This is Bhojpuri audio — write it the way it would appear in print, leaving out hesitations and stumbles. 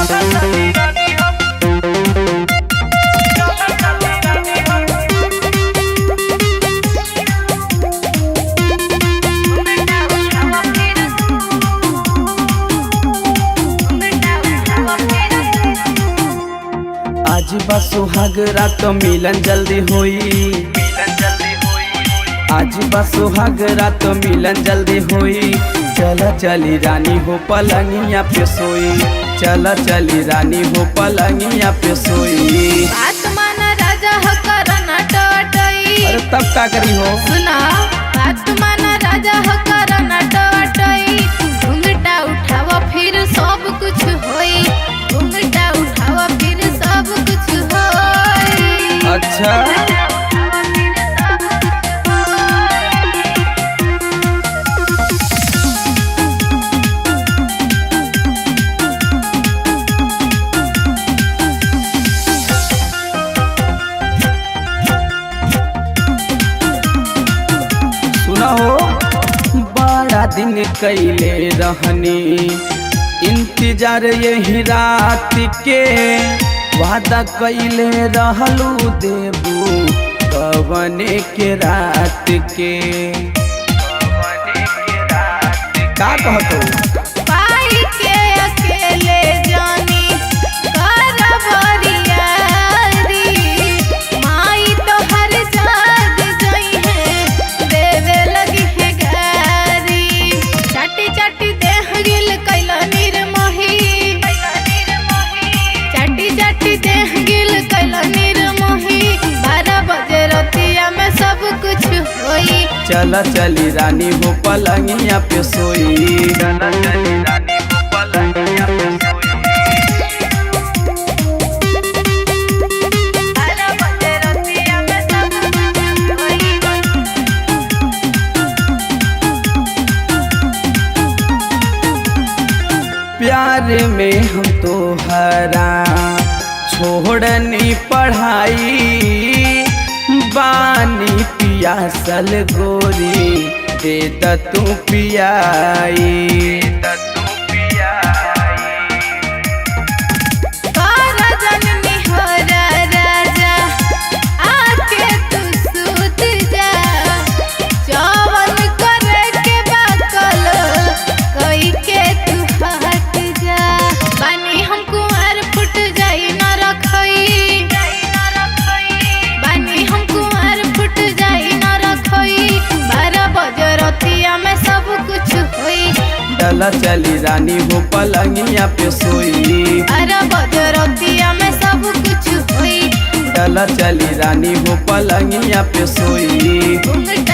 आज बा सुहाग रात मिलन जल्दी होई, आज बा सुहाग रात मिलन जल्दी होई। चला चली रानी हो पलंगिया पे सोई, चला चली रानी हो पलंगिया पे सोई। बात माना राजा ह करना टटई। अरे तब का करी हो? सुना बात माना राजा ह करना टटई। घूंघटा उठावा फिर सब कुछ होई, घूंघटा उठावा फिर सब कुछ होई। अच्छा हो, बड़ा दिन कैले रहनी इंतजार यही रात के। वादा कैले रहलू देबू कवने के रात के। का कहतो? पाई के अकेले जानी करबरियारी। माई तो हर जाग गई है, देवे लगी है गारी। चाटी चाटी देह गिल कैला निर्मोही, चाटी चाटी देह गिल कैला निर्मोही। 12 बजे रतिया में सब कुछ होई। चला चली रानी हो पलंगिया पे सोई, चला चली रानी हो पलंगिया पे सोई। 12 बजे रतिया में सब कुछ होई। प्यार में हम तो हरा छोड़नी पढ़ाई। बानी पियासल गोरी दे द तू पियाई। जननी हो राजा आके तू सूत जा। जवन करे के बाकल कोई के तू हट जा। बानी हम कुंवर फुट जाई न रखई, बानी हम कुंवर फुट जाई न रखई। 12 बजे रतिया में सब कुछ होई। चला चली रानी हो पलंगिया पे सोई, 12 बजे रतिया में सब कुछ होई। चला चली रानी हो पलंगिया पे सोई। घूंघटा